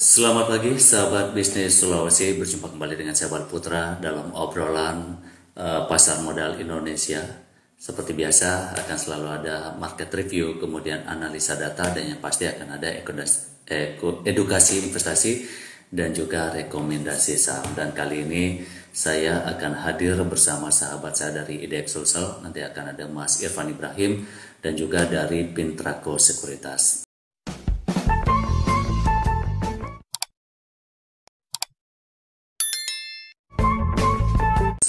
Selamat pagi sahabat bisnis Sulawesi, berjumpa kembali dengan saya Bal Putra dalam obrolan pasar modal Indonesia. Seperti biasa akan selalu ada market review, kemudian analisa data, dan yang pasti akan ada edukasi investasi dan juga rekomendasi saham. Dan kali ini saya akan hadir bersama sahabat saya dari IDX Sulsel, nanti akan ada Mas Irfan Ibrahim dan juga dari Pintraco Sekuritas.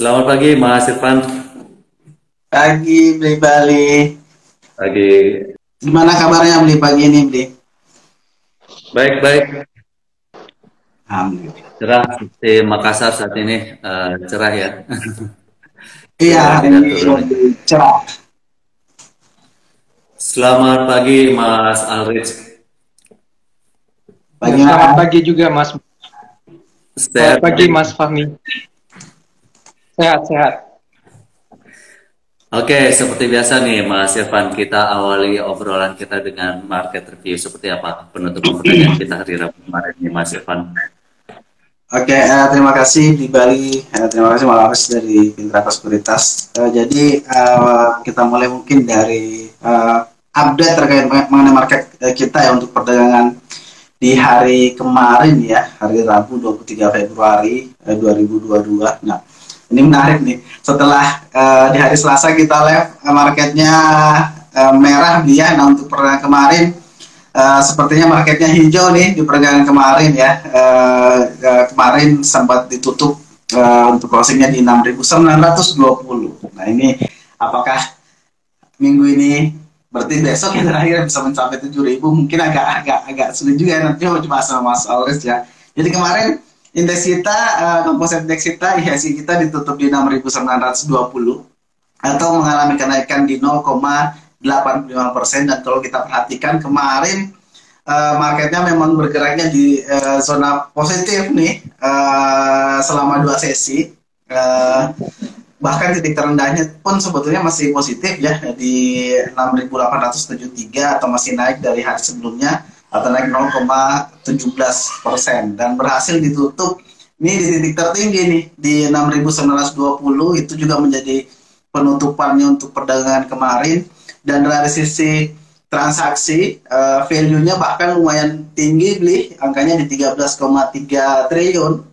Selamat pagi Mas Irfan. Pagi, Bli Bali. Pagi. Gimana kabarnya Bli pagi ini, Bli? Baik-baik. Alhamdulillah. Cerah di Makassar saat ini, cerah ya. Iya, Sudah hari tidak ini turun. lebih cerah. Selamat pagi Mas Alrich. Pagi, Selamat Mas. pagi juga Mas. Selamat Sehat pagi Mas Fahmi. Sehat-sehat. Oke, seperti biasa nih Mas Irfan, kita awali obrolan kita dengan market review. Seperti apa penutupan perdagangan kita hari Rabu kemarin nih Mas Irfan? Oke, terima kasih Bli Bali. Terima kasih Mas dari Pintraco Sekuritas. Jadi kita mulai mungkin dari update terkait mengenai market kita ya untuk perdagangan di hari kemarin ya, hari Rabu 23 Februari 2022. Nah, ini menarik nih. Setelah di hari Selasa kita live marketnya merah dia. Nah, untuk perdagangan kemarin sepertinya marketnya hijau nih di perdagangan kemarin ya. Kemarin sempat ditutup untuk closingnya di 6.920. Nah, ini apakah minggu ini berarti besok yang terakhir bisa mencapai 7.000? Mungkin agak sulit juga ya, nanti coba sama Mas Alres ya. Jadi kemarin indeks kita, komposit indeks kita, IHSG kita ditutup di 6.920 atau mengalami kenaikan di 0,85%. Dan kalau kita perhatikan kemarin marketnya memang bergeraknya di zona positif nih selama 2 sesi. Bahkan titik terendahnya pun sebetulnya masih positif ya di 6.873 atau masih naik dari hari sebelumnya atau naik 0,17% dan berhasil ditutup ini di titik tertinggi nih di 6.920. Itu juga menjadi penutupannya untuk perdagangan kemarin. Dan dari sisi transaksi value-nya bahkan lumayan tinggi, Bli, angkanya di 13,3 triliun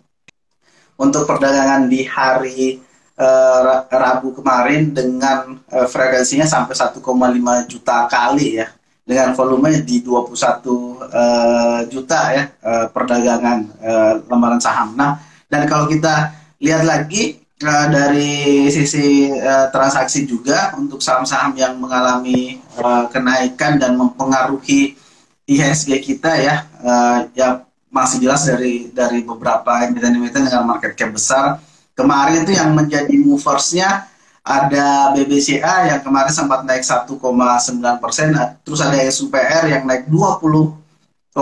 untuk perdagangan di hari Rabu kemarin dengan frekuensinya sampai 1,5 juta kali ya, dengan volume di 21 juta ya perdagangan lembaran saham. Nah, dan kalau kita lihat lagi dari sisi transaksi juga untuk saham-saham yang mengalami kenaikan dan mempengaruhi IHSG kita ya, ya masih jelas dari beberapa emiten-emiten dengan market cap besar. Kemarin itu yang menjadi moversnya ada BBCA yang kemarin sempat naik 1,9%, terus ada SUPR yang naik 20,20%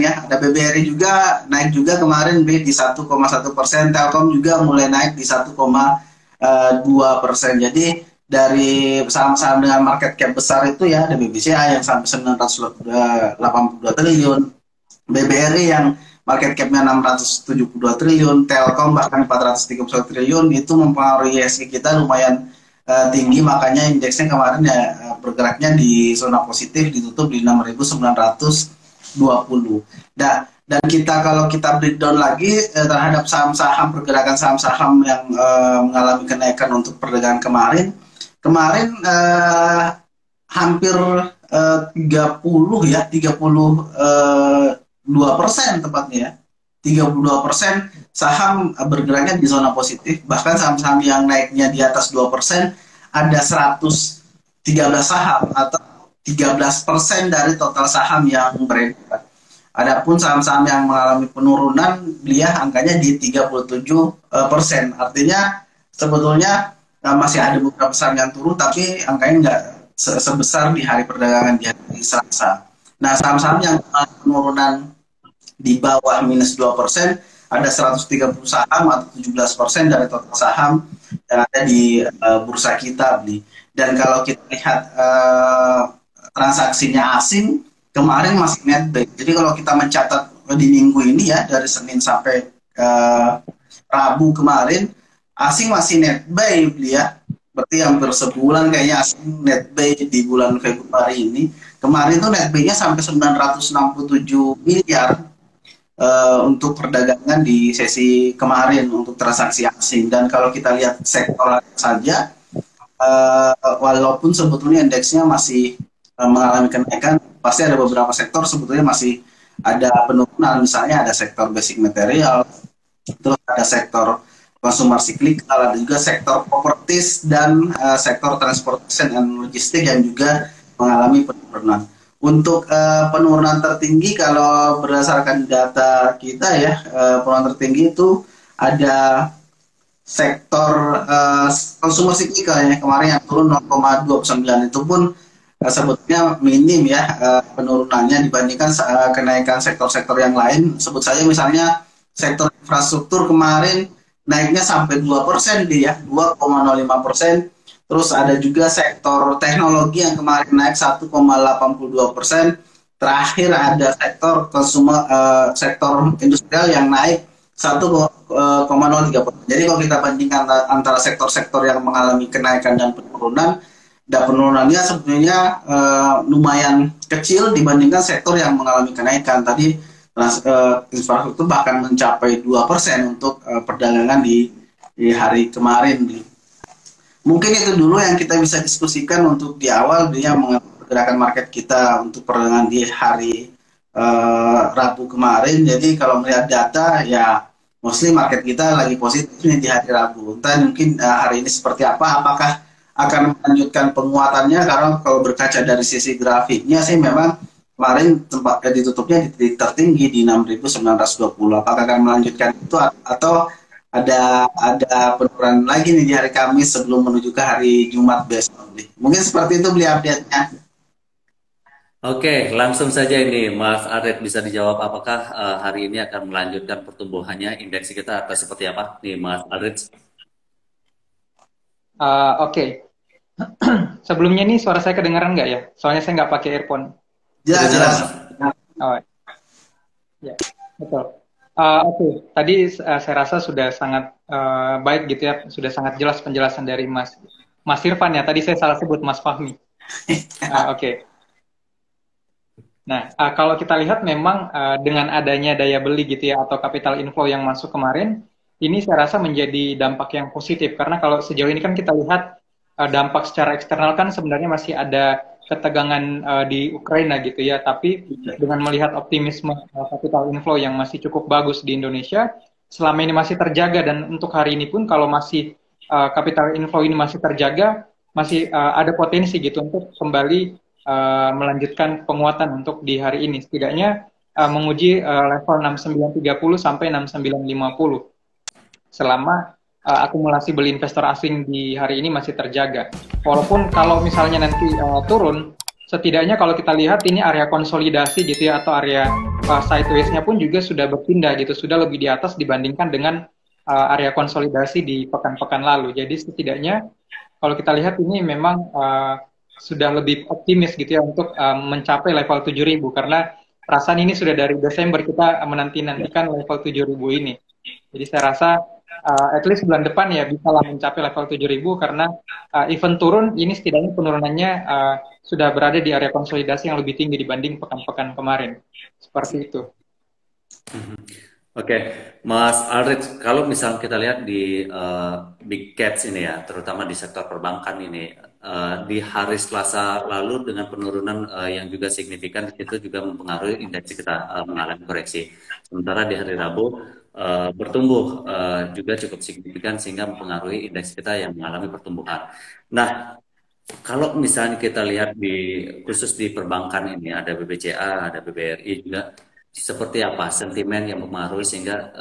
ya. Ada BBRI juga naik juga kemarin di 1,1%. Telkom juga mulai naik di 1,2%. Jadi dari saham-saham dengan market cap besar itu ya, ada BBCA yang sampai 982 triliun, BBRI yang market cap-nya 672 triliun, Telkom bahkan 431 triliun. Itu mempengaruhi IHSG kita lumayan tinggi, makanya indeksnya kemarin ya bergeraknya di zona positif, ditutup di 6.920. Dan kita kalau kita breakdown lagi terhadap saham-saham, pergerakan saham-saham yang mengalami kenaikan untuk perdagangan kemarin hampir 30 ya, 2% tepatnya ya. 32% saham bergeraknya di zona positif. Bahkan saham-saham yang naiknya di atas 2% ada 113 saham atau 13% dari total saham yang beredar. Adapun saham-saham yang mengalami penurunan, dia angkanya di 37%. Artinya sebetulnya masih ada beberapa saham yang turun, tapi angkanya nggak sebesar di hari perdagangan di hari Selasa. Nah, saham-saham yang penurunan di bawah minus 2%, ada 130 saham atau 17% dari total saham yang ada di bursa kita, Bli. Dan kalau kita lihat transaksinya asing, kemarin masih net buy. Jadi kalau kita mencatat di minggu ini ya dari Senin sampai Rabu kemarin asing masih net buy beli ya. Berarti hampir sebulan kayaknya asing net buy di bulan Februari ini. Kemarin tuh net buy-nya sampai 967 miliar untuk perdagangan di sesi kemarin untuk transaksi asing. Dan kalau kita lihat sektor saja, walaupun sebetulnya indeksnya masih mengalami kenaikan, pasti ada beberapa sektor sebetulnya masih ada penurunan. Misalnya ada sektor basic material, terus ada sektor consumer cyclical, ada juga sektor properties dan sektor transportation and logistik yang juga mengalami penurunan. Untuk penurunan tertinggi kalau berdasarkan data kita ya, penurunan tertinggi itu ada sektor consumer cyclical ya, kemarin yang turun 0,29 itu pun sebetulnya minim ya penurunannya dibandingkan kenaikan sektor-sektor yang lain. Sebut saja misalnya sektor infrastruktur kemarin naiknya sampai 2% dia, 2,05%. Terus ada juga sektor teknologi yang kemarin naik 1,82%. Terakhir ada sektor sektor industrial yang naik 1,03%. Jadi kalau kita bandingkan antara sektor-sektor yang mengalami kenaikan dan penurunannya sebetulnya lumayan kecil dibandingkan sektor yang mengalami kenaikan. Tadi infrastruktur bahkan mencapai 2% untuk perdagangan di hari kemarin. Mungkin itu dulu yang kita bisa diskusikan untuk di awal dia menggerakkan market kita untuk perdagangan di hari Rabu kemarin. Jadi kalau melihat data ya mostly market kita lagi positif nih di hari Rabu. Entah mungkin hari ini seperti apa, apakah akan melanjutkan penguatannya, karena kalau berkaca dari sisi grafiknya sih memang kemarin tempat ditutupnya di titik tertinggi di 6.920. Apakah akan melanjutkan itu atau ada penurunan lagi nih di hari Kamis sebelum menuju ke hari Jumat besok. Mungkin seperti itu beli update-nya. Oke, langsung saja ini Mas Aret bisa dijawab apakah hari ini akan melanjutkan pertumbuhannya indeks kita atau seperti apa nih Mas Aret? Oke. Sebelumnya nih suara saya kedengaran nggak ya? Soalnya saya nggak pakai earphone. Jelas. Oh, ya, betul. Oke. Tadi saya rasa sudah sangat baik gitu ya, sudah sangat jelas penjelasan dari Mas Irfan ya. Tadi saya salah sebut Mas Fahmi. Oke. Nah, kalau kita lihat memang dengan adanya daya beli gitu ya atau capital inflow yang masuk kemarin, ini saya rasa menjadi dampak yang positif karena kalau sejauh ini kan kita lihat dampak secara eksternal kan sebenarnya masih ada ketegangan di Ukraina gitu ya, tapi dengan melihat optimisme capital inflow yang masih cukup bagus di Indonesia, selama ini masih terjaga dan untuk hari ini pun kalau masih capital inflow ini masih terjaga, masih ada potensi gitu untuk kembali melanjutkan penguatan untuk di hari ini, setidaknya menguji level 6930 sampai 6950 selama akumulasi beli investor asing di hari ini masih terjaga. Walaupun kalau misalnya nanti turun, setidaknya kalau kita lihat ini area konsolidasi gitu ya, atau area sideways-nya pun juga sudah berpindah gitu, sudah lebih di atas dibandingkan dengan area konsolidasi di pekan-pekan lalu. Jadi setidaknya kalau kita lihat ini memang sudah lebih optimis gitu ya untuk mencapai level 7.000 karena perasaan ini sudah dari Desember kita menanti-nantikan level 7.000 ini. Jadi saya rasa at least bulan depan ya bisa lah mencapai level 7.000 karena even turun ini setidaknya penurunannya sudah berada di area konsolidasi yang lebih tinggi dibanding pekan-pekan kemarin. Seperti itu. Oke, Mas Alrit, kalau misalnya kita lihat di big caps ini ya, terutama di sektor perbankan ini, di hari Selasa lalu dengan penurunan yang juga signifikan, itu juga mempengaruhi indeks kita mengalami koreksi. Sementara di hari Rabu bertumbuh juga cukup signifikan sehingga mempengaruhi indeks kita yang mengalami pertumbuhan. Nah, kalau misalnya kita lihat khusus di perbankan ini, ada BBCA, ada BBRI juga, seperti apa sentimen yang mempengaruhi sehingga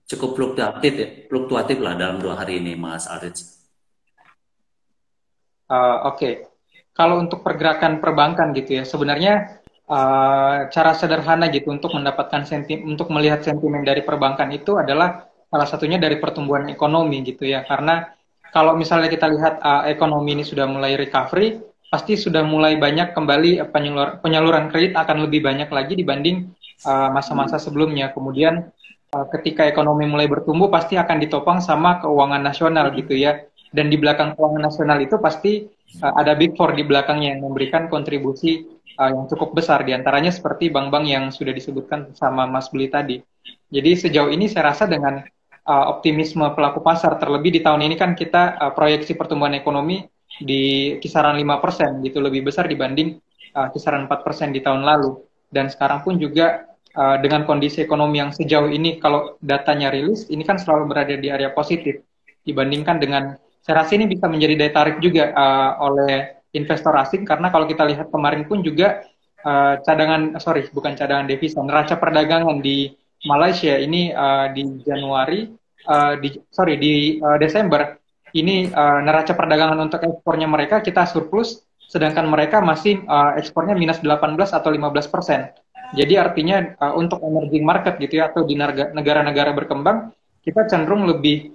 cukup fluktuatif lah dalam 2 hari ini, Mas Aritz? Oke. Kalau untuk pergerakan perbankan gitu ya, sebenarnya cara sederhana gitu untuk mendapatkan untuk melihat sentimen dari perbankan itu adalah salah satunya dari pertumbuhan ekonomi gitu ya. Karena kalau misalnya kita lihat ekonomi ini sudah mulai recovery, pasti sudah mulai banyak kembali penyaluran kredit akan lebih banyak lagi dibanding masa-masa sebelumnya. Kemudian ketika ekonomi mulai bertumbuh pasti akan ditopang sama keuangan nasional gitu ya. Dan di belakang keuangan nasional itu pasti ada Big Four di belakangnya yang memberikan kontribusi yang cukup besar, diantaranya seperti bank-bank yang sudah disebutkan sama Mas Beli tadi. Jadi sejauh ini saya rasa dengan optimisme pelaku pasar, terlebih di tahun ini kan kita proyeksi pertumbuhan ekonomi di kisaran 5% gitu, lebih besar dibanding kisaran 4% di tahun lalu. Dan sekarang pun juga dengan kondisi ekonomi yang sejauh ini kalau datanya rilis, ini kan selalu berada di area positif dibandingkan dengan, saya rasa ini bisa menjadi daya tarik juga oleh investor asing, karena kalau kita lihat kemarin pun juga bukan cadangan devisa, neraca perdagangan di Malaysia ini di Januari, di Desember ini neraca perdagangan untuk ekspornya mereka kita surplus, sedangkan mereka masih ekspornya minus 18 atau 15%. Jadi artinya untuk emerging market gitu ya, atau di negara-negara berkembang, kita cenderung lebih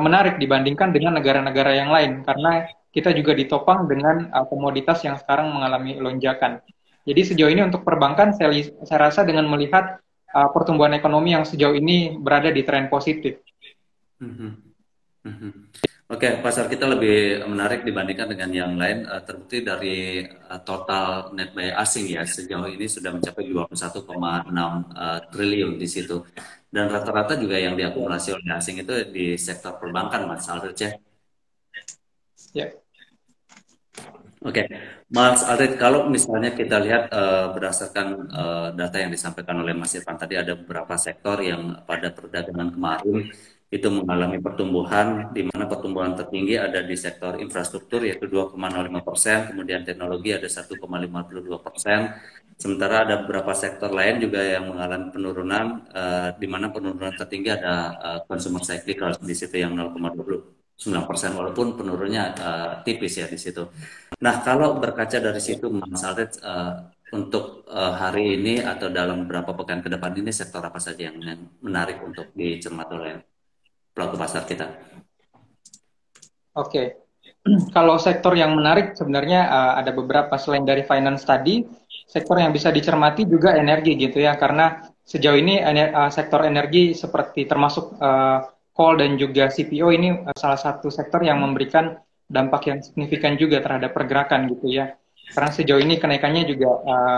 menarik dibandingkan dengan negara-negara yang lain, karena kita juga ditopang dengan komoditas yang sekarang mengalami lonjakan. Jadi sejauh ini untuk perbankan, saya rasa dengan melihat pertumbuhan ekonomi yang sejauh ini berada di tren positif. Oke, pasar kita lebih menarik dibandingkan dengan yang lain, terbukti dari total net buy asing ya, sejauh ini sudah mencapai 21,6 triliun di situ. Dan rata-rata juga yang diakumulasi oleh asing itu di sektor perbankan, Mas Aldrich ya. Ya. Oke, Mas Aldrich, kalau misalnya kita lihat berdasarkan data yang disampaikan oleh Mas Irfan tadi, ada beberapa sektor yang pada perdagangan kemarin itu mengalami pertumbuhan, di mana pertumbuhan tertinggi ada di sektor infrastruktur yaitu 2,05%, kemudian teknologi ada 1,52%, sementara ada beberapa sektor lain juga yang mengalami penurunan, di mana penurunan tertinggi ada consumer cyclical di situ yang 0,29%, walaupun penurunnya tipis ya di situ. Nah, kalau berkaca dari situ, Mas Aldrich, untuk hari ini atau dalam beberapa pekan ke depan ini sektor apa saja yang menarik untuk dicermati oleh pelaku pasar kita? Oke. Kalau sektor yang menarik sebenarnya ada beberapa, selain dari finance tadi, sektor yang bisa dicermati juga energi gitu ya, karena sejauh ini sektor energi seperti termasuk coal dan juga CPO ini salah satu sektor yang memberikan dampak yang signifikan juga terhadap pergerakan gitu ya. Karena sejauh ini kenaikannya juga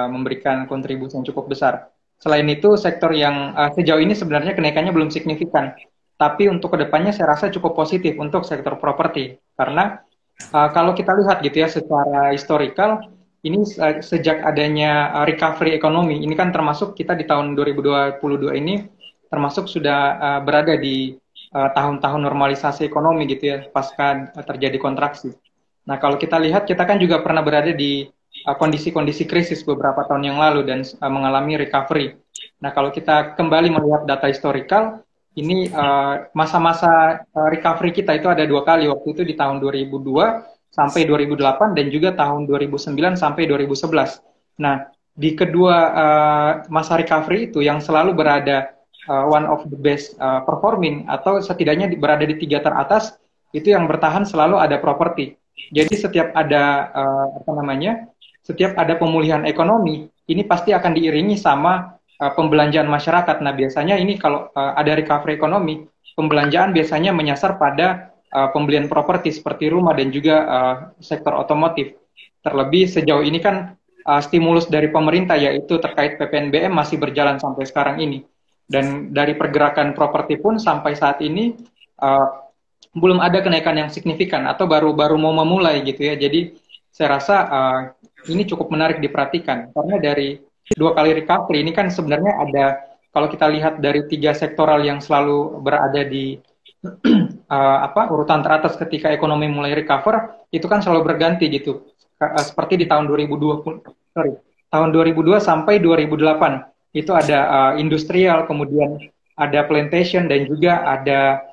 memberikan kontribusi yang cukup besar. Selain itu, sektor yang sejauh ini sebenarnya kenaikannya belum signifikan. Tapi untuk kedepannya saya rasa cukup positif untuk sektor properti. Karena kalau kita lihat gitu ya secara historikal, ini sejak adanya recovery ekonomi, ini kan termasuk kita di tahun 2022 ini termasuk sudah berada di tahun-tahun normalisasi ekonomi gitu ya, pasca terjadi kontraksi. Nah kalau kita lihat, kita kan juga pernah berada di kondisi-kondisi krisis beberapa tahun yang lalu dan mengalami recovery. Nah kalau kita kembali melihat data historikal, ini masa-masa recovery kita itu ada 2 kali, waktu itu di tahun 2002 sampai 2008 dan juga tahun 2009 sampai 2011. Nah, di kedua masa recovery itu yang selalu berada one of the best performing atau setidaknya berada di 3 teratas, itu yang bertahan selalu ada properti. Jadi setiap ada setiap ada pemulihan ekonomi, ini pasti akan diiringi sama pembelanjaan masyarakat. Nah, biasanya ini kalau ada recovery ekonomi, pembelanjaan biasanya menyasar pada pembelian properti seperti rumah dan juga sektor otomotif. Terlebih sejauh ini kan stimulus dari pemerintah yaitu terkait PPNBM masih berjalan sampai sekarang ini. Dan dari pergerakan properti pun sampai saat ini belum ada kenaikan yang signifikan atau baru mau memulai gitu ya. Jadi saya rasa ini cukup menarik diperhatikan karena dari 2 kali recovery ini kan sebenarnya ada, kalau kita lihat dari 3 sektoral yang selalu berada di urutan teratas ketika ekonomi mulai recover, itu kan selalu berganti gitu. Seperti di tahun 2002 sampai 2008 itu ada industrial, kemudian ada plantation dan juga ada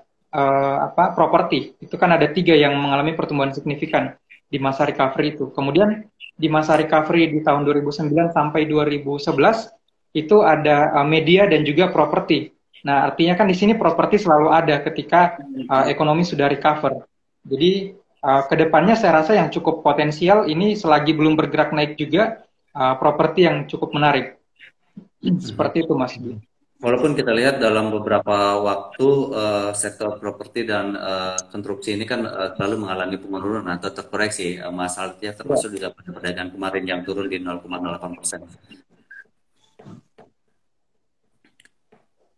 properti. Itu kan ada 3 yang mengalami pertumbuhan signifikan di masa recovery itu. Kemudian di masa recovery di tahun 2009 sampai 2011 itu ada media dan juga properti. Nah, artinya kan di sini properti selalu ada ketika ekonomi sudah recover. Jadi Kedepannya saya rasa yang cukup potensial ini selagi belum bergerak naik juga properti yang cukup menarik. Seperti itu Mas. Walaupun kita lihat dalam beberapa waktu sektor properti dan konstruksi ini kan selalu mengalami penurunan atau terkoreksi, masalahnya termasuk juga pada perdagangan kemarin yang turun di 0,08%.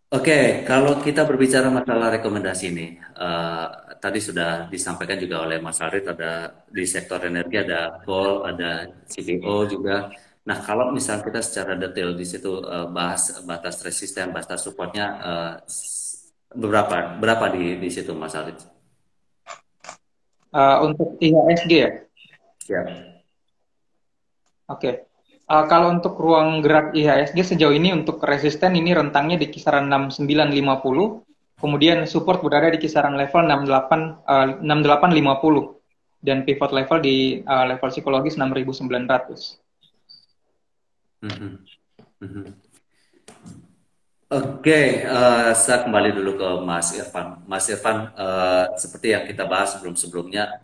Oke, kalau kita berbicara masalah rekomendasi ini, tadi sudah disampaikan juga oleh Mas Arit, ada di sektor energi ada coal, ada CPO juga. Nah, kalau misal kita secara detail di situ bahas batas resisten, batas supportnya berapa di situ, Mas Arit? Untuk IHSG ya? Ya. Oke. Kalau untuk ruang gerak IHSG sejauh ini untuk resisten ini rentangnya di kisaran 6950, kemudian support berada di kisaran level 6850 dan pivot level di level psikologis 6900. Oke, saya kembali dulu ke Mas Irfan. Mas Irfan, seperti yang kita bahas sebelum-sebelumnya,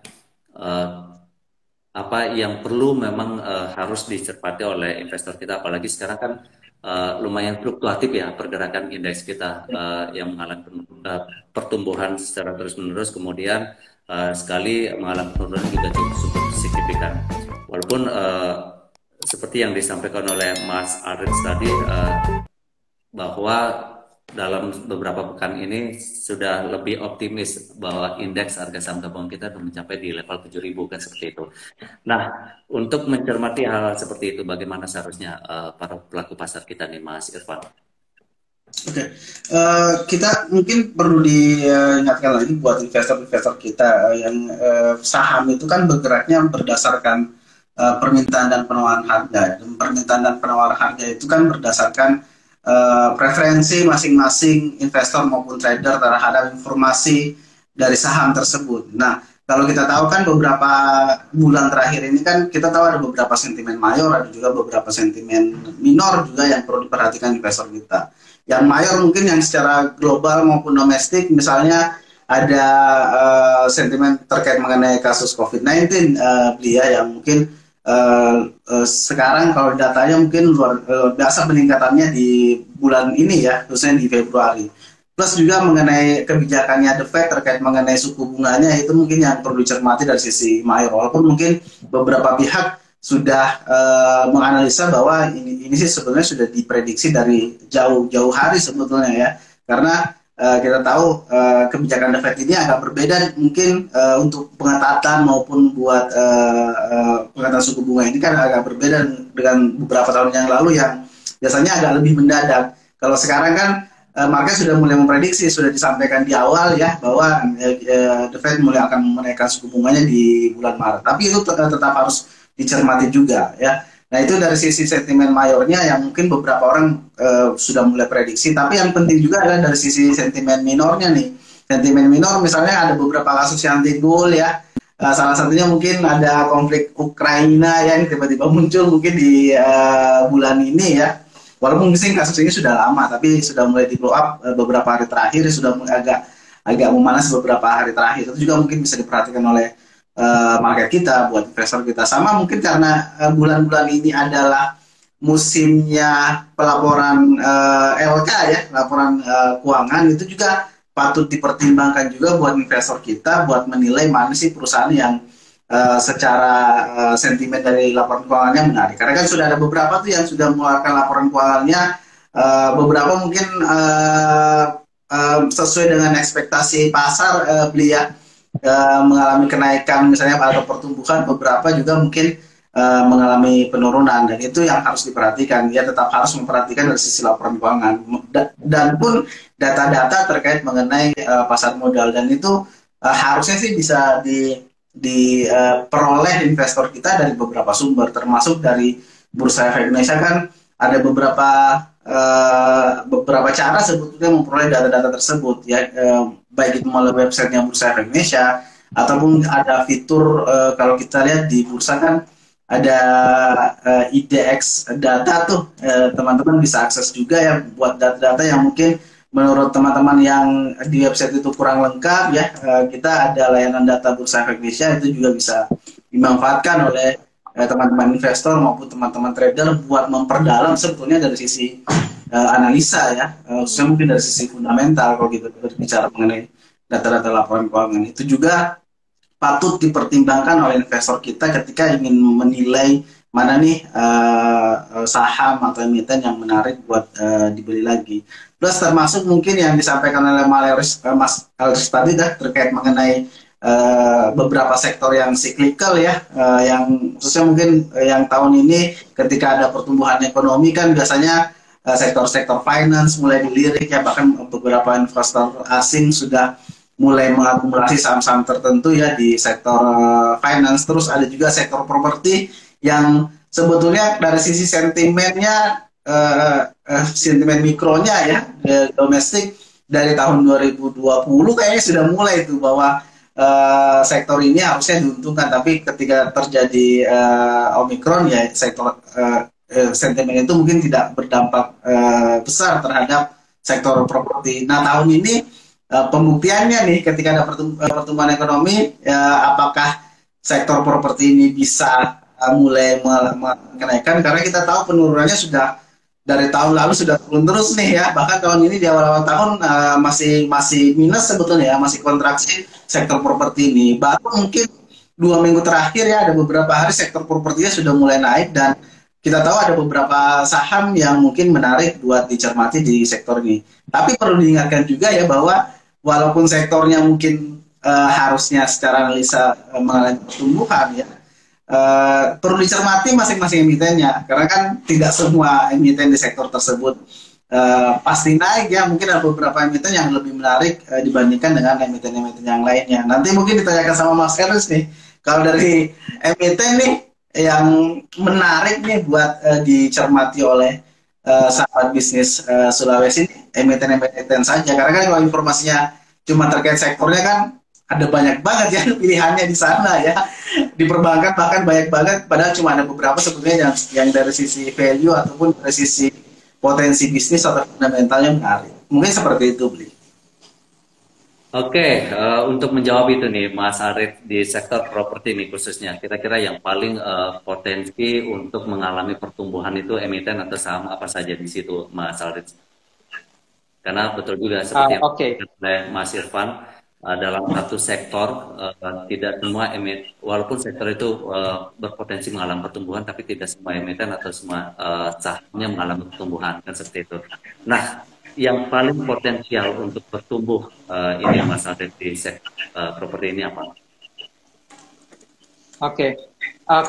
apa yang perlu memang harus dicermati oleh investor kita, apalagi sekarang kan lumayan fluktuatif ya pergerakan indeks kita yang mengalami pertumbuhan secara terus-menerus, kemudian sekali mengalami penurunan juga cukup signifikan. Walaupun seperti yang disampaikan oleh Mas Aris tadi, bahwa dalam beberapa pekan ini sudah lebih optimis bahwa indeks harga saham gabungan kita sudah mencapai di level 7.000 kan, seperti itu. Nah, untuk mencermati hal seperti itu, bagaimana seharusnya para pelaku pasar kita nih, Mas Irfan? Oke, kita mungkin perlu diingatkan lagi buat investor-investor kita yang saham itu kan bergeraknya berdasarkan permintaan dan penawaran harga. Dan permintaan dan penawaran harga itu kan berdasarkan preferensi masing-masing investor maupun trader terhadap informasi dari saham tersebut. Nah, kalau kita tahu kan beberapa bulan terakhir ini kan kita tahu ada beberapa sentimen mayor, ada juga beberapa sentimen minor juga yang perlu diperhatikan investor kita. Yang mayor mungkin yang secara global maupun domestik, misalnya ada sentimen terkait mengenai kasus COVID-19, yang mungkin sekarang kalau datanya mungkin luar biasa peningkatannya di bulan ini ya, khususnya di Februari. Plus juga mengenai kebijakannya The Fed terkait mengenai suku bunganya, itu mungkin yang perlu dicermati dari sisi mayor. Walaupun mungkin beberapa pihak sudah menganalisa bahwa ini sih sebenarnya sudah diprediksi dari jauh-jauh hari sebetulnya ya, karena kita tahu kebijakan The Fed ini agak berbeda mungkin untuk pengetatan maupun buat pengetatan suku bunga ini kan agak berbeda dengan beberapa tahun yang lalu yang biasanya agak lebih mendadak. Kalau sekarang kan market sudah mulai memprediksi, sudah disampaikan di awal ya bahwa The Fed mulai akan menaikkan suku bunganya di bulan Maret. Tapi itu tetap harus dicermati juga ya. Nah, itu dari sisi sentimen mayornya yang mungkin beberapa orang sudah mulai prediksi, tapi yang penting juga adalah dari sisi sentimen minornya nih. Sentimen minor misalnya ada beberapa kasus yang timbul ya. Salah satunya mungkin ada konflik Ukraina yang tiba-tiba muncul mungkin di bulan ini ya. Walaupun mungkin kasus ini sudah lama, tapi sudah mulai di blow up beberapa hari terakhir, sudah mulai agak memanas beberapa hari terakhir. Itu juga mungkin bisa diperhatikan oleh market kita, buat investor kita. Sama mungkin karena bulan-bulan ini adalah musimnya pelaporan LK ya, laporan keuangan, itu juga patut dipertimbangkan juga buat investor kita buat menilai mana sih perusahaan yang secara sentimen dari laporan keuangannya menarik. Karena kan sudah ada beberapa tuh yang sudah mengeluarkan laporan keuangannya, beberapa mungkin sesuai dengan ekspektasi pasar beli ya, mengalami kenaikan misalnya atau pertumbuhan, beberapa juga mungkin mengalami penurunan, dan itu yang harus diperhatikan. Dia tetap harus memperhatikan dari sisi laporan keuangan dan pun data-data terkait mengenai pasar modal, dan itu harusnya sih bisa diperoleh investor kita dari beberapa sumber, termasuk dari Bursa Efek Indonesia. Kan ada beberapa cara sebetulnya memperoleh data-data tersebut ya, baik itu melalui websitenya Bursa Efek Indonesia ataupun ada fitur kalau kita lihat di bursa kan ada IDX data tuh, teman-teman bisa akses juga ya buat data-data yang mungkin menurut teman-teman yang di website itu kurang lengkap ya, kita ada layanan data Bursa Efek Indonesia, itu juga bisa dimanfaatkan oleh teman-teman investor maupun teman-teman trader buat memperdalam sebetulnya dari sisi analisa ya, khususnya mungkin dari sisi fundamental kalau gitu berbicara mengenai data-data laporan keuangan. Itu juga patut dipertimbangkan oleh investor kita ketika ingin menilai mana nih saham atau emiten yang menarik buat dibeli lagi. Plus termasuk mungkin yang disampaikan oleh Mas Alris tadi terkait mengenai beberapa sektor yang siklikal ya, yang khususnya mungkin yang tahun ini ketika ada pertumbuhan ekonomi kan biasanya sektor-sektor finance mulai dilirik ya, bahkan beberapa investor asing sudah mulai mengakumulasi saham-saham tertentu ya di sektor finance. Terus ada juga sektor properti yang sebetulnya dari sisi sentimennya, sentimen mikronya ya, domestik dari tahun 2020 kayaknya sudah mulai itu bahwa sektor ini harusnya diuntungkan, tapi ketika terjadi Omicron ya sektor sentimen itu mungkin tidak berdampak besar terhadap sektor properti. Nah tahun ini pembuktiannya nih ketika ada pertumbuhan ekonomi, apakah sektor properti ini bisa mulai menaikkan, karena kita tahu penurunannya sudah dari tahun lalu sudah turun terus nih ya, bahkan tahun ini di awal-awal tahun masih minus sebetulnya ya, masih kontraksi sektor properti ini. Baru mungkin 2 minggu terakhir ya ada beberapa hari sektor propertinya sudah mulai naik, dan kita tahu ada beberapa saham yang mungkin menarik buat dicermati di sektor ini. Tapi perlu diingatkan juga ya bahwa walaupun sektornya mungkin harusnya secara analisa mengalami pertumbuhan ya, perlu dicermati masing-masing emitennya, karena kan tidak semua emiten di sektor tersebut pasti naik ya. Mungkin ada beberapa emiten yang lebih menarik dibandingkan dengan emiten-emiten yang lainnya. Nanti mungkin ditanyakan sama Mas Ernest nih, kalau dari emiten nih yang menarik nih buat dicermati oleh sahabat bisnis Sulawesi, emiten-emiten saja, karena kan kalau informasinya cuma terkait sektornya kan ada banyak banget ya pilihannya di sana ya, di perbankan bahkan banyak banget, padahal cuma ada beberapa sebetulnya yang dari sisi value ataupun dari sisi potensi bisnis atau fundamentalnya menarik. Mungkin seperti itu, Bli. Oke, untuk menjawab itu nih Mas Arif, di sektor properti nih khususnya, kira-kira yang paling potensi untuk mengalami pertumbuhan itu emiten atau saham apa saja di situ Mas Arif? Karena betul juga seperti yang oleh Mas Irfan, dalam satu sektor tidak semua emiten, walaupun sektor itu berpotensi mengalami pertumbuhan, tapi tidak semua emiten atau semua sahamnya mengalami pertumbuhan, kan seperti itu. Nah, yang paling potensial untuk bertumbuh ini Mas Arif di sektor properti ini apa?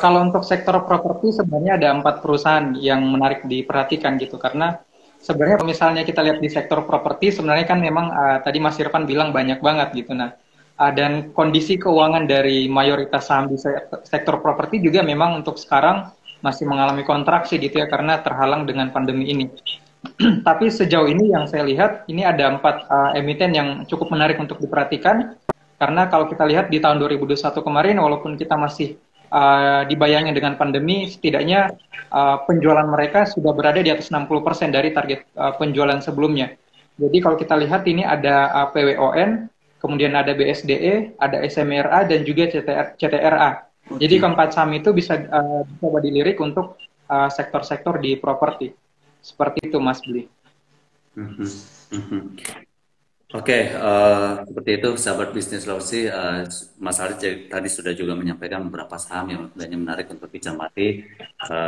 Kalau untuk sektor properti sebenarnya ada 4 perusahaan yang menarik diperhatikan gitu, karena sebenarnya kalau misalnya kita lihat di sektor properti sebenarnya kan memang tadi Mas Irfan bilang banyak banget gitu. Nah, dan kondisi keuangan dari mayoritas saham di sektor properti juga memang untuk sekarang masih mengalami kontraksi gitu ya, karena terhalang dengan pandemi ini. Tapi sejauh ini yang saya lihat ini ada 4 emiten yang cukup menarik untuk diperhatikan, karena kalau kita lihat di tahun 2021 kemarin walaupun kita masih dibayangi dengan pandemi, setidaknya penjualan mereka sudah berada di atas 60% dari target penjualan sebelumnya. Jadi kalau kita lihat ini ada PWON, kemudian ada BSDE, ada SMRA, dan juga CTRA. Jadi keempat saham itu bisa coba dilirik untuk sektor-sektor di properti. Seperti itu Mas Bli. Oke, seperti itu sahabat bisnis Sulawesi, Mas Arif tadi sudah juga menyampaikan beberapa saham yang banyak menarik untuk dicermati,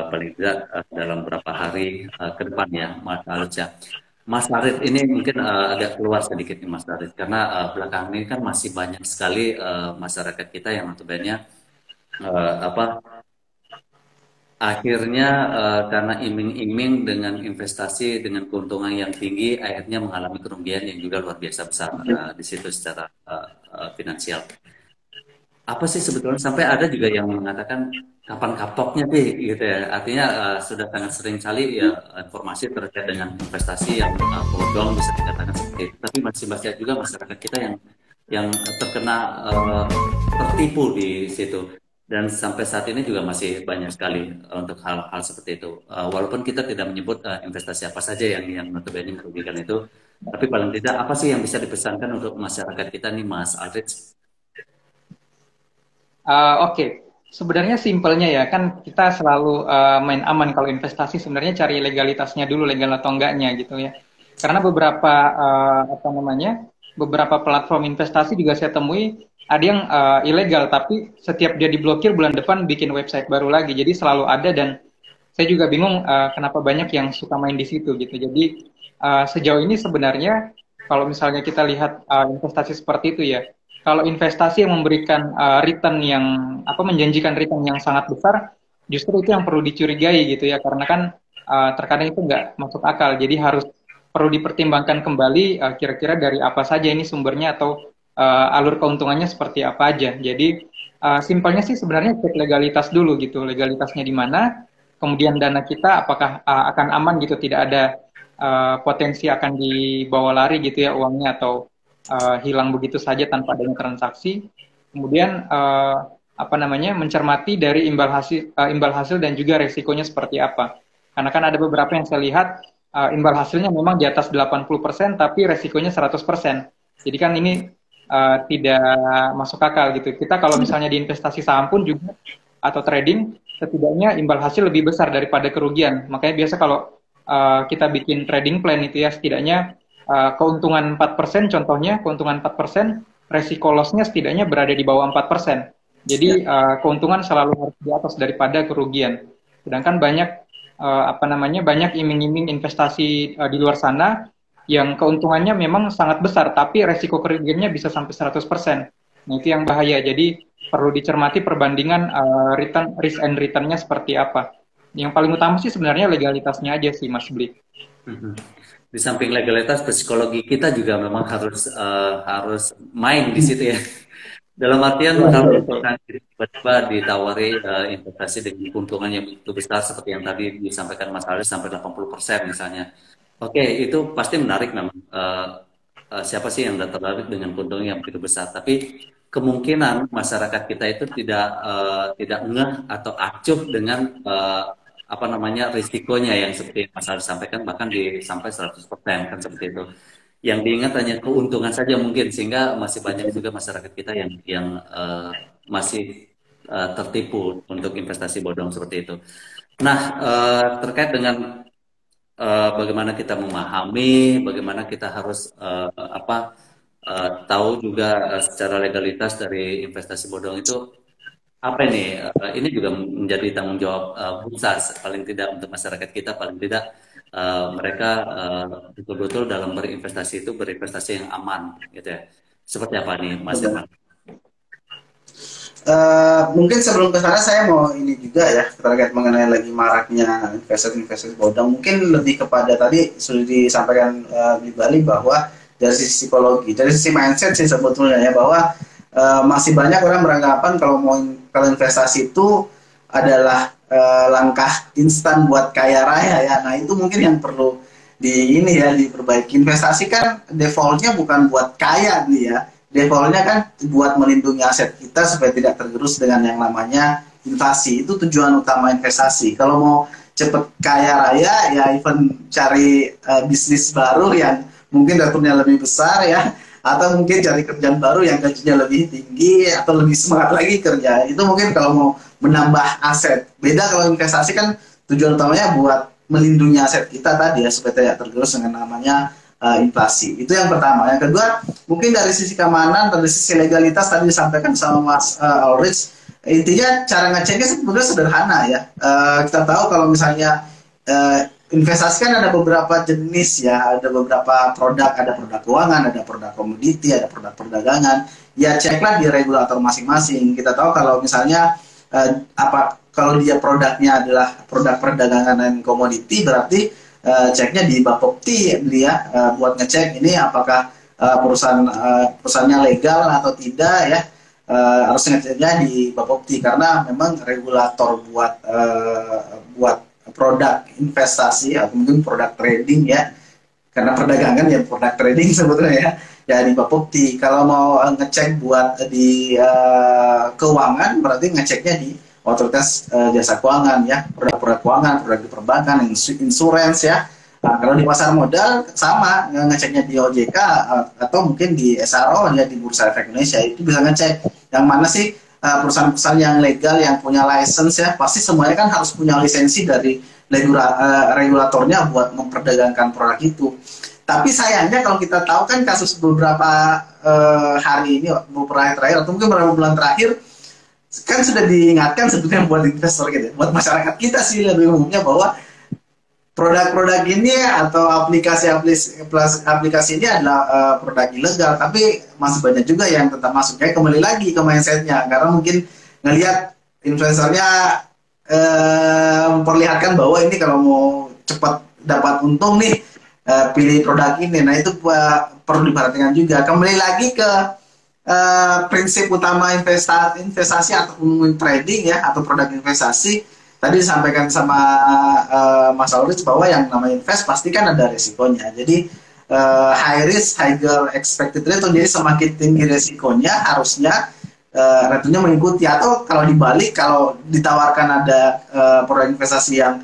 paling tidak dalam beberapa hari ke depan ya Mas Arif ya. Mas Arif ini mungkin agak keluar sedikit nih Mas Arif, karena belakangan ini kan masih banyak sekali masyarakat kita yang notabene akhirnya karena iming-iming dengan investasi dengan keuntungan yang tinggi, akhirnya mengalami kerugian yang juga luar biasa besar di situ secara finansial. Apa sih sebetulnya, sampai ada juga yang mengatakan kapan kapoknya sih gitu ya. Artinya sudah sangat sering kali ya informasi terkait dengan investasi yang bodong bisa dikatakan seperti itu. Tapi masih banyak juga masyarakat kita yang terkena tertipu di situ. Dan sampai saat ini juga masih banyak sekali untuk hal-hal seperti itu. Walaupun kita tidak menyebut investasi apa saja yang notabene merugikan itu, Tapi paling tidak apa sih yang bisa dipesankan untuk masyarakat kita nih Mas Aldrich? Oke, sebenarnya simpelnya ya kan kita selalu main aman kalau investasi sebenarnya cari legalitasnya dulu legal atau enggaknya gitu ya. Karena beberapa apa namanya beberapa platform investasi juga saya temui ada yang ilegal tapi setiap dia diblokir bulan depan bikin website baru lagi. Jadi selalu ada dan saya juga bingung kenapa banyak yang suka main di situ gitu. Jadi sejauh ini sebenarnya kalau misalnya kita lihat investasi seperti itu ya, kalau investasi yang memberikan return yang apa menjanjikan return yang sangat besar, justru itu yang perlu dicurigai gitu ya, karena kan terkadang itu nggak masuk akal. Jadi harus perlu dipertimbangkan kembali kira-kira dari apa saja ini sumbernya atau alur keuntungannya seperti apa aja. Jadi simpelnya sih sebenarnya cek legalitas dulu gitu, legalitasnya di mana, kemudian dana kita apakah akan aman gitu, tidak ada potensi akan dibawa lari gitu ya uangnya atau hilang begitu saja tanpa adanya transaksi. Kemudian apa namanya mencermati dari imbal hasil dan juga resikonya seperti apa. Karena kan ada beberapa yang saya lihat imbal hasilnya memang di atas 80% tapi resikonya 100%. Jadi kan ini tidak masuk akal gitu. Kita kalau misalnya di investasi saham pun juga atau trading setidaknya imbal hasil lebih besar daripada kerugian. Makanya biasa kalau kita bikin trading plan itu ya setidaknya keuntungan 4%, contohnya keuntungan 4%, resiko loss-nya setidaknya berada di bawah 4%. Jadi keuntungan selalu harus di atas daripada kerugian. Sedangkan banyak apa namanya banyak iming-iming investasi di luar sana yang keuntungannya memang sangat besar tapi resiko kerugiannya bisa sampai 100%. Nah, itu yang bahaya. Jadi perlu dicermati perbandingan return risk and return-nya seperti apa. Yang paling utama sih sebenarnya legalitasnya aja sih Mas Bli. Mhm. Di samping legalitas, psikologi kita juga memang harus main di situ ya. Dalam artian kalau misalkan tiba-tiba ditawari investasi dengan keuntungan yang begitu besar seperti yang tadi disampaikan Mas Haris sampai 80% misalnya. Oke, itu pasti menarik memang. Siapa sih yang tertarik dengan keuntungan yang begitu besar? Tapi kemungkinan masyarakat kita itu tidak ngeh atau acuh dengan apa namanya risikonya yang seperti Mas Haris sampaikan bahkan sampai 100% kan seperti itu. Yang diingat hanya keuntungan saja mungkin sehingga masih banyak juga masyarakat kita yang masih tertipu untuk investasi bodong seperti itu. Nah, terkait dengan bagaimana kita memahami, bagaimana kita harus tahu juga secara legalitas dari investasi bodong itu apa ini? Ini juga menjadi tanggung jawab bursa paling tidak untuk masyarakat kita paling tidak mereka betul-betul dalam berinvestasi itu berinvestasi yang aman gitu ya. Seperti apa nih Mas Irfan? Mungkin sebelum ke sana saya mau ini juga ya terkait mengenai lagi maraknya investasi bodong. Mungkin lebih kepada tadi sudah disampaikan di Bali bahwa dari sisi psikologi, dari sisi mindset sih sebetulnya ya bahwa masih banyak orang beranggapan kalau investasi itu adalah langkah instan buat kaya raya ya. Nah itu mungkin yang perlu diperbaiki. Investasi kan defaultnya bukan buat kaya nih ya. Defaultnya kan buat melindungi aset kita supaya tidak tergerus dengan yang namanya inflasi. Itu tujuan utama investasi. Kalau mau cepet kaya raya ya even cari bisnis baru yang mungkin returnnya lebih besar ya, atau mungkin cari kerjaan baru yang gajinya lebih tinggi atau lebih semangat lagi kerja. Itu mungkin kalau mau menambah aset. Beda kalau investasi kan tujuan utamanya buat melindungi aset kita tadi ya supaya tidak tergerus dengan namanya inflasi. Itu yang pertama. Yang kedua, mungkin dari sisi keamanan, dari sisi legalitas tadi disampaikan sama Mas Ulrich. Intinya cara ngeceknya sebenarnya sederhana ya. Kita tahu kalau misalnya investasi kan ada beberapa jenis ya, ada beberapa produk, ada produk keuangan, ada produk komoditi, ada produk perdagangan. Ya ceklah di regulator masing-masing. Kita tahu kalau misalnya kalau dia produknya adalah produk perdagangan dan komoditi, berarti ceknya di Bapepti dia buat ngecek ini apakah perusahaannya legal atau tidak ya, harus ngeceknya di Bapepti karena memang regulator buat produk investasi atau mungkin produk trading ya, karena perdagangan ya produk trading sebetulnya ya di Bapepti. Kalau mau ngecek buat di keuangan berarti ngeceknya di otoritas jasa keuangan ya, produk-produk keuangan, produk di perbankan, insurance ya, Nah, kalau di pasar modal sama ngeceknya di OJK atau mungkin di SRO ya di Bursa Efek Indonesia itu bisa ngecek yang mana sih perusahaan-perusahaan yang legal yang punya license ya pasti semuanya kan harus punya lisensi dari regulatornya buat memperdagangkan produk itu. Tapi sayangnya kalau kita tahu kan kasus beberapa hari ini beberapa hari terakhir atau mungkin beberapa bulan terakhir kan sudah diingatkan sebetulnya buat investor gitu, buat masyarakat kita sih lebih umumnya bahwa produk-produk ini atau aplikasi ini adalah produk ilegal, tapi masih banyak juga yang tetap masuk. Kayak kembali lagi ke mindsetnya, karena mungkin ngelihat influencernya memperlihatkan bahwa ini kalau mau cepat dapat untung nih pilih produk ini. Nah itu perlu diperhatikan juga. Kembali lagi ke prinsip utama investasi ataupun trading ya atau produk investasi. Tadi disampaikan sama Mas Aurich bahwa yang namanya invest pasti kan ada resikonya. Jadi high risk, higher expected return. Jadi semakin tinggi resikonya harusnya returnnya mengikuti. Atau kalau dibalik, kalau ditawarkan ada produk investasi yang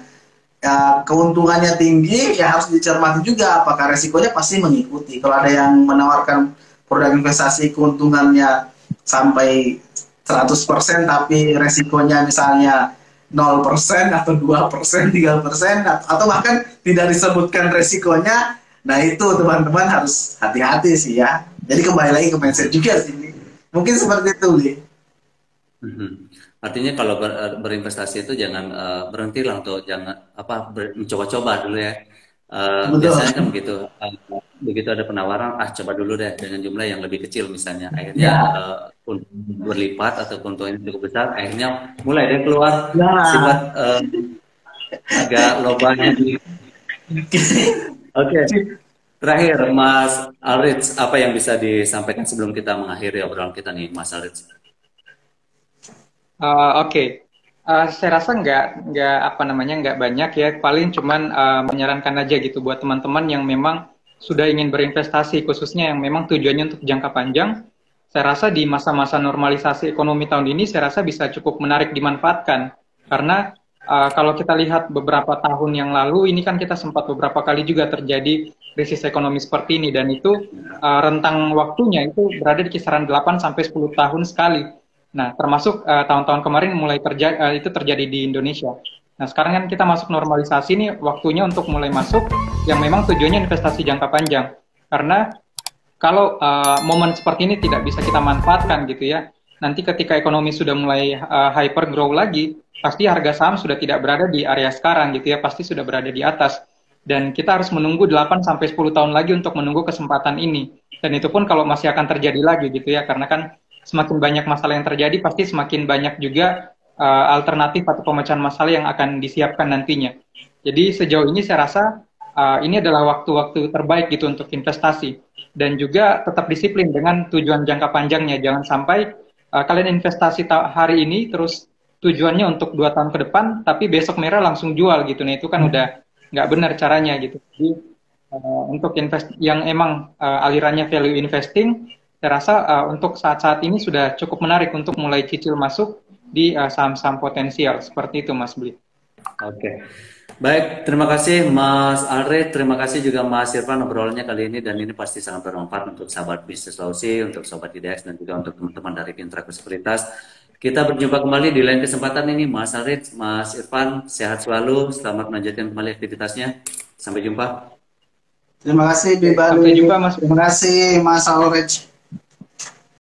keuntungannya tinggi, ya harus dicermati juga apakah resikonya pasti mengikuti. Kalau ada yang menawarkan produk investasi keuntungannya sampai 100% tapi resikonya misalnya 0% atau 2%, 3%, atau bahkan tidak disebutkan resikonya, nah itu teman-teman harus hati-hati sih ya. Jadi kembali lagi ke mindset juga sih. Mungkin seperti itu, Li. Artinya kalau berinvestasi itu jangan berhenti lah untuk jangan mencoba-coba dulu ya. Biasanya kan begitu ada penawaran, coba dulu deh dengan jumlah yang lebih kecil misalnya, akhirnya berlipat atau keuntungannya cukup besar, akhirnya mulai deh keluar sifat agak lobanya di. Oke. Terakhir Mas Aurich, apa yang bisa disampaikan sebelum kita mengakhiri obrolan kita nih Mas Aurich? Oke. Saya rasa nggak banyak ya, paling cuman menyarankan aja gitu buat teman-teman yang memang sudah ingin berinvestasi, khususnya yang memang tujuannya untuk jangka panjang. Saya rasa di masa-masa normalisasi ekonomi tahun ini, saya rasa bisa cukup menarik dimanfaatkan. Karena kalau kita lihat beberapa tahun yang lalu, ini kan kita sempat beberapa kali juga terjadi krisis ekonomi seperti ini, dan itu rentang waktunya itu berada di kisaran 8-10 tahun sekali. Nah, termasuk tahun-tahun kemarin mulai itu terjadi di Indonesia. Nah, sekarang kan kita masuk normalisasi nih, waktunya untuk mulai masuk yang memang tujuannya investasi jangka panjang. Karena kalau momen seperti ini tidak bisa kita manfaatkan gitu ya, nanti ketika ekonomi sudah mulai hyper grow lagi, pasti harga saham sudah tidak berada di area sekarang gitu ya, pasti sudah berada di atas. Dan kita harus menunggu 8-10 tahun lagi untuk menunggu kesempatan ini. Dan itu pun kalau masih akan terjadi lagi gitu ya, karena kan semakin banyak masalah yang terjadi, pasti semakin banyak juga alternatif atau pemecahan masalah yang akan disiapkan nantinya. Jadi sejauh ini saya rasa ini adalah waktu-waktu terbaik gitu untuk investasi. Dan juga tetap disiplin dengan tujuan jangka panjangnya. Jangan sampai kalian investasi hari ini, terus tujuannya untuk 2 tahun ke depan, tapi besok merah langsung jual gitu. Nah itu kan udah nggak benar caranya gitu. Jadi untuk yang emang alirannya value investing, saya rasa untuk saat-saat ini sudah cukup menarik untuk mulai cicil masuk di saham-saham potensial. Seperti itu Mas Bli. Oke. Baik, terima kasih Mas Aurich, terima kasih juga Mas Irfan obrolannya kali ini, dan ini pasti sangat bermanfaat untuk sahabat bisnis Sulawesi, untuk sobat IDX, dan juga untuk teman-teman dari Pintra Sekuritas. Kita berjumpa kembali di lain kesempatan ini. Mas Aurich, Mas Irfan, sehat selalu, selamat melanjutkan kembali aktivitasnya. Sampai jumpa. Terima kasih, Sampai jumpa Mas. Terima kasih Mas Aurich.